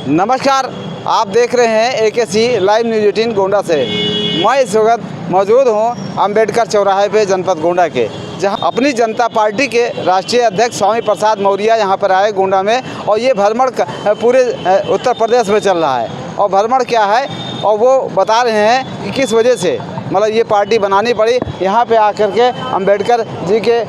नमस्कार, आप देख रहे हैं एकेसी लाइव न्यूज़ 18 गोंडा से। मैं इस वक्त मौजूद हूं अंबेडकर चौराहे पे जनपद गोंडा के, जहां अपनी जनता पार्टी के राष्ट्रीय अध्यक्ष स्वामी प्रसाद मौर्य यहां पर आए गोंडा में। और ये भ्रमण पूरे उत्तर प्रदेश में चल रहा है। और भ्रमण क्या है और वो बता रहे हैं कि किस वजह से मतलब ये पार्टी बनानी पड़ी। यहाँ पे आकर के अंबेडकर जी के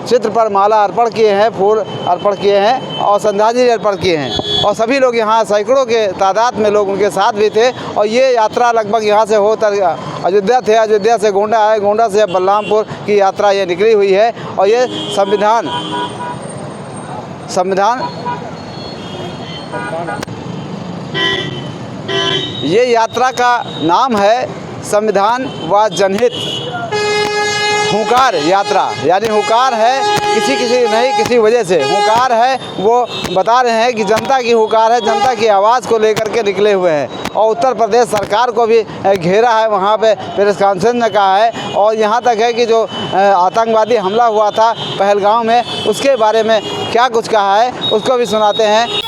चित्र पर माला अर्पण किए हैं, फूल अर्पण किए हैं और श्रद्धांजलि अर्पण किए हैं। और सभी लोग यहाँ सैकड़ों के तादाद में लोग उनके साथ भी थे। और ये यात्रा लगभग यहाँ से होकर अयोध्या थे, अयोध्या से गोंडा आए, गोंडा से अब बलरामपुर की यात्रा ये निकली हुई है। और ये संविधान ये यात्रा का नाम है संविधान व जनहित हुंकार यात्रा। यानी हुंकार है किसी नहीं, किसी वजह से हुंकार है। वो बता रहे हैं कि जनता की हुंकार है, जनता की आवाज़ को लेकर के निकले हुए हैं। और उत्तर प्रदेश सरकार को भी घेरा है, वहाँ पे प्रेस कॉन्फ्रेंस में कहा है। और यहाँ तक है कि जो आतंकवादी हमला हुआ था पहलगाम में, उसके बारे में क्या कुछ कहा है उसको भी सुनाते हैं।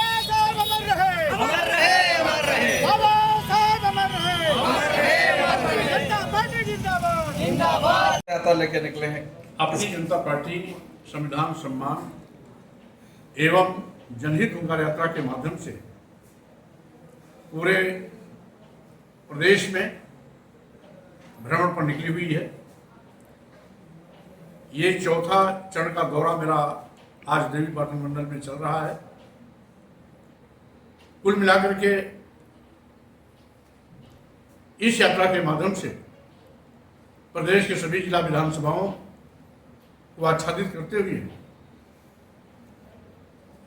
लेके निकले हैं अपनी जनता पार्टी संविधान सम्मान एवं जनहित हुंकार यात्रा के माध्यम से पूरे प्रदेश में भ्रमण पर निकली हुई है। ये चौथा चरण का दौरा मेरा आज देवी पाटन मंडल में चल रहा है। कुल मिलाकर के इस यात्रा के माध्यम से प्रदेश के सभी जिला विधानसभाओं को आच्छादित करते हुए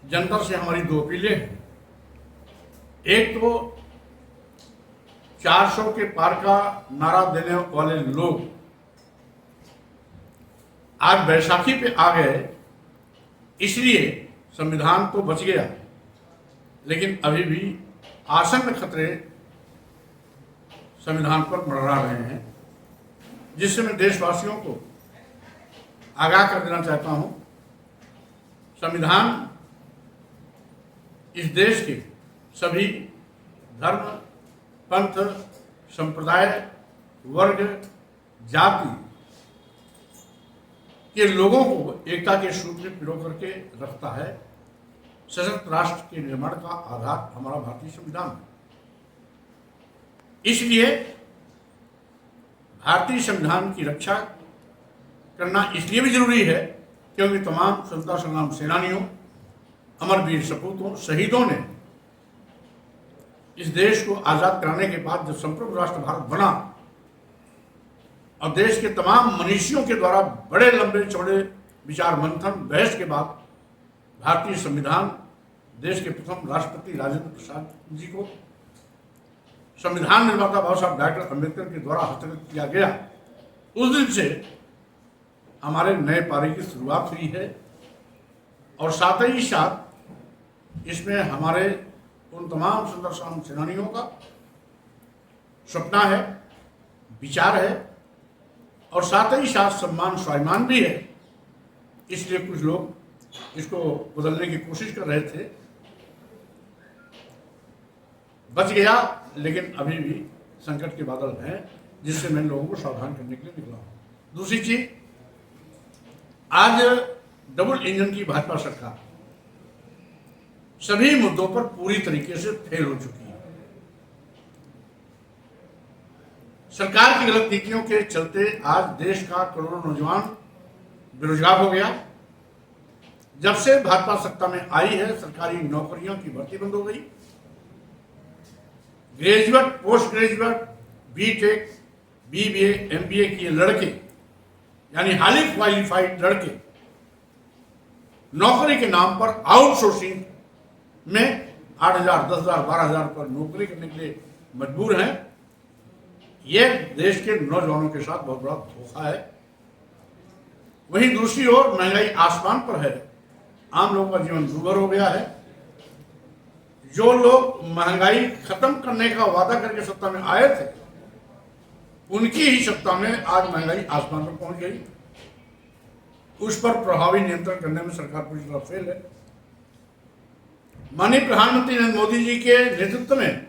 जनता से हमारी दो अपीलें हैं। एक तो 400 के पार का नारा देने वाले लोग आज बैसाखी पे आ गए, इसलिए संविधान तो बच गया, लेकिन अभी भी आसन्न खतरे संविधान पर मंडरा रहे हैं, जिससे मैं देशवासियों को आगाह कर देना चाहता हूं। संविधान इस देश के सभी धर्म, पंथ, संप्रदाय, वर्ग, जाति के लोगों को एकता के सूत्र में पिरो करके रखता है। सशक्त राष्ट्र के निर्माण का आधार हमारा भारतीय संविधान है। इसलिए भारतीय संविधान की रक्षा करना इसलिए भी जरूरी है क्योंकि तमाम स्वतंत्रता संग्राम सेनानियों, अमरवीर सपूतों, शहीदों ने इस देश को आजाद कराने के बाद जब संप्रभु राष्ट्र भारत बना और देश के तमाम मनीषियों के द्वारा बड़े लंबे चौड़े विचार मंथन बहस के बाद भारतीय संविधान देश के प्रथम राष्ट्रपति राजेंद्र प्रसाद जी को संविधान निर्माता बाबा साहब डॉक्टर अम्बेडकर के द्वारा हस्तगत किया गया। उस दिन से हमारे नए पारी की शुरुआत हुई है। और साथ ही साथ इसमें हमारे उन तमाम स्वतंत्रता सेनानियों का सपना है, विचार है और साथ ही साथ सम्मान स्वाभिमान भी है। इसलिए कुछ लोग इसको बदलने की कोशिश कर रहे थे। बच गया, लेकिन अभी भी संकट के बादल हैं, जिससे मैं लोगों को सावधान करने के लिए निकला हूं। दूसरी चीज, आज डबल इंजन की भाजपा सरकार सभी मुद्दों पर पूरी तरीके से फेल हो चुकी है। सरकार की गलत नीतियों के चलते आज देश का करोड़ों नौजवान बेरोजगार हो गया। जब से भाजपा सत्ता में आई है, सरकारी नौकरियों की भर्ती बंद हो गई। Graduate, post graduate, BTech, BBA, MBA किए लड़के, यानी हाईली क्वालिफाइड लड़के नौकरी के नाम पर आउटसोर्सिंग में 8,000, 10,000, 12,000 पर नौकरी करने के लिए मजबूर हैं। यह देश के नौजवानों के साथ बहुत बड़ा धोखा है। वहीं दूसरी ओर महंगाई आसमान पर है, आम लोगों का जीवन दुर्भर हो गया है। जो लोग महंगाई खत्म करने का वादा करके सत्ता में आए थे, उनकी ही सत्ता में आज महंगाई आसमान पर पहुंच गई। उस पर प्रभावी नियंत्रण करने में सरकार पूरी तरह फेल है। माननीय प्रधानमंत्री नरेंद्र मोदी जी के नेतृत्व में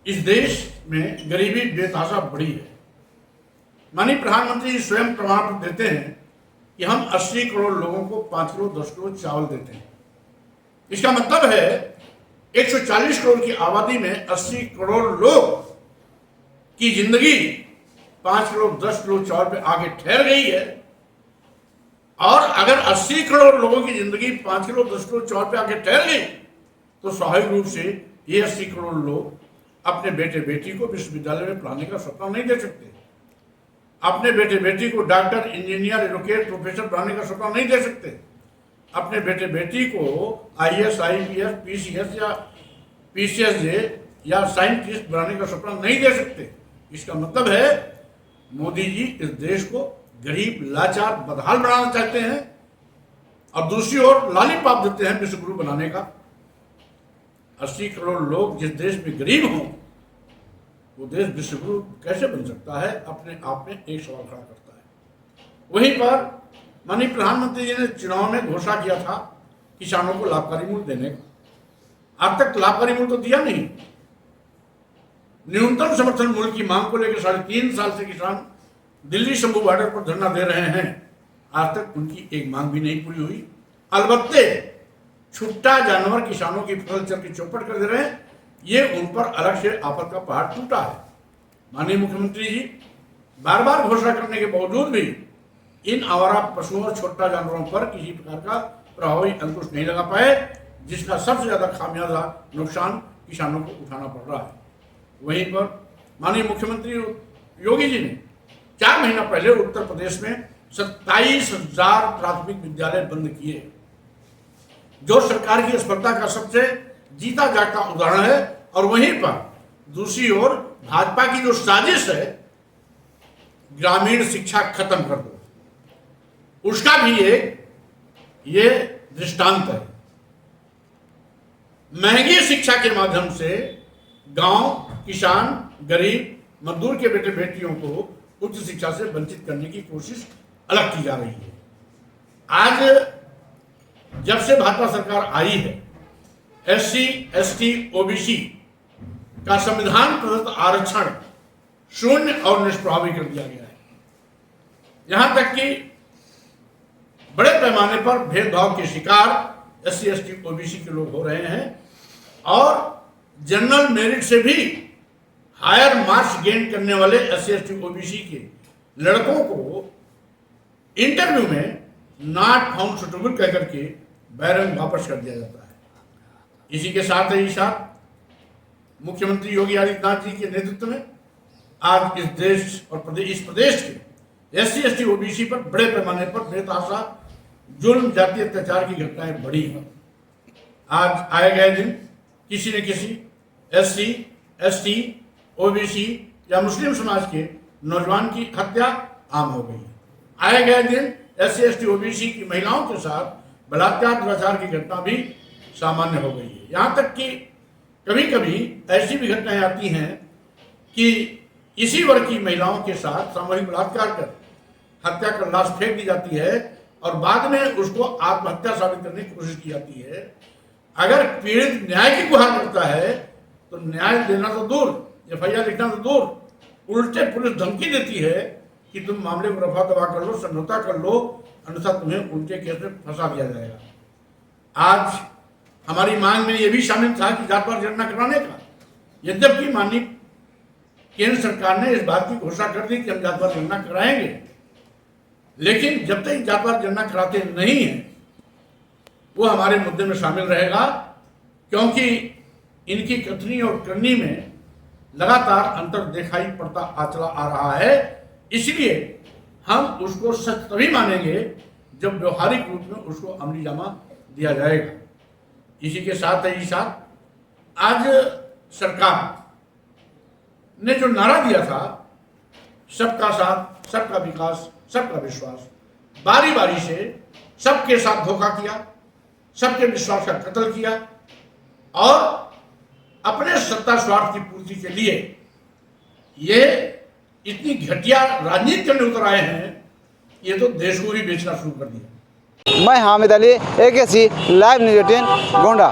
इस देश में गरीबी बेतहाशा बढ़ी है। माननीय प्रधानमंत्री जी स्वयं प्रमाण पत्र देते हैं कि हम 80 करोड़ लोगों को 5 किलो 10 किलो चावल देते हैं। इसका मतलब है 140 करोड़ की आबादी में 80 करोड़ लोग की जिंदगी 5 किलो 10 किलो चावल पे आके ठहर गई है। और अगर 80 करोड़ लोगों की जिंदगी 5 किलो 10 किलो चावल पे आके ठहर गई तो स्वाभाविक रूप से ये 80 करोड़ लोग अपने बेटे बेटी को विश्वविद्यालय में पढ़ाने का सपना नहीं दे सकते, अपने बेटे बेटी को डॉक्टर इंजीनियर एडवोकेट प्रोफेसर बनाने का सपना नहीं दे सकते, अपने बेटे बेटी को IAS IPS PCS या PCSJ या साइंटिस्ट बनाने का सपना नहीं दे सकते। इसका मतलब है मोदी जी इस देश को गरीब लाचार बदहाल बनाना चाहते हैं और दूसरी ओर लॉलीपॉप देते हैं विश्व गुरु बनाने का। 80 करोड़ लोग जिस देश में गरीब हों वो देश विश्व गुरु कैसे बन सकता है, अपने आप में एक सवाल खड़ा करता है। वहीं पर माननीय प्रधानमंत्री जी ने चुनाव में घोषणा किया था किसानों को लाभकारी मूल्य देने का। अब तक लाभकारी मूल्य तो दिया नहीं। न्यूनतम समर्थन मूल्य की मांग को लेकर 3.5 साल से किसान दिल्ली शंभू बॉर्डर पर धरना दे रहे हैं। आज तक उनकी एक मांग भी नहीं पूरी हुई। अलबत्ते छुट्टा जानवर किसानों की फसल चल के चौपट कर दे रहे हैं। ये उन पर अलग से आफत का पहाड़ टूटा है। माननीय मुख्यमंत्री जी बार बार घोषणा करने के बावजूद भी इन आवारा पशुओं और छोटा जानवरों पर किसी प्रकार का प्रभावी अंकुश नहीं लगा पाए, जिसका सबसे ज्यादा खामियाजा नुकसान किसानों को उठाना पड़ रहा है। वहीं पर माननीय मुख्यमंत्री योगी जी ने 4 महीना पहले उत्तर प्रदेश में 27,000 प्राथमिक विद्यालय बंद किए, जो सरकार की असफलता का सबसे जीता जागता उदाहरण है। और वहीं पर दूसरी ओर भाजपा की जो साजिश है ग्रामीण शिक्षा खत्म कर दो, उसका भी एक ये दृष्टांत है। महंगी शिक्षा के माध्यम से गांव, किसान, गरीब, मजदूर के बेटे बेटियों को उच्च शिक्षा से वंचित करने की कोशिश अलग की जा रही है। आज जब से भाजपा सरकार आई है SC ST OBC का संविधान प्रदत्त आरक्षण शून्य और निष्प्रभावी कर दिया गया है। यहां तक कि बड़े पैमाने पर भेदभाव के शिकार SC ST OBC के लोग हो रहे हैं और जनरल मेरिट से भी हायर मार्क्स गेन करने वाले SC ST OBC के लड़कों को इंटरव्यू में नॉट फाउंड सुटेबल कहकर के बैरंग वापस कर दिया जाता है। इसी के साथ ही साथ मुख्यमंत्री योगी आदित्यनाथ जी के नेतृत्व में आज इस देश और इस प्रदेश के SC ST OBC पर बड़े पैमाने पर बेतहाशा जुल्म, जातीय अत्याचार की घटनाएं बढ़ी हैं। आज आए गए दिन किसी न किसी SC ST OBC या मुस्लिम समाज के नौजवान की हत्या आम हो गई है। आए गए दिन SC ST OBC की महिलाओं के साथ बलात्कार दुराचार की घटना भी सामान्य हो गई है। यहाँ तक कि कभी कभी ऐसी भी घटनाएं आती हैं कि इसी वर्ग की महिलाओं के साथ सामूहिक बलात्कार कर हत्या कर लाश फेंक दी जाती है और बाद में उसको आत्महत्या साबित करने की कोशिश की जाती है। अगर पीड़ित न्याय की गुहार करता है तो न्याय देना तो दूर, FIR लिखना तो दूर, उल्टे पुलिस धमकी देती है कि तुम मामले को रफा दफा कर लो, समझौता कर लो, अन्यथा तुम्हें उल्टे केस में फंसा दिया जाएगा। आज हमारी मांग में यह भी शामिल था कि जातवार जनगणना कराने का, यद्यपि माननीय केंद्र सरकार ने इस बात की घोषणा कर दी कि हम जातवार जनगणना कराएंगे, लेकिन जब तक जातवार जनगणना कराते नहीं है वो हमारे मुद्दे में शामिल रहेगा, क्योंकि इनकी कथनी और करनी में लगातार अंतर दिखाई पड़ता चला आ रहा है। इसलिए हम उसको सच तभी मानेंगे जब व्यवहारिक रूप में उसको अमली जामा दिया जाएगा। इसी के साथ ही साथ आज सरकार ने जो नारा दिया था सबका साथ, सबका विकास, सबका विश्वास, बारी बारी से सबके साथ धोखा किया, सबके विश्वास का कत्ल किया और अपने सत्ता स्वार्थ की पूर्ति के लिए ये इतनी घटिया राजनीति करने उतर आए हैं, ये तो देश को ही बेचना शुरू कर दिया। मैं Hamid Ali, AKC live news 18 Gonda.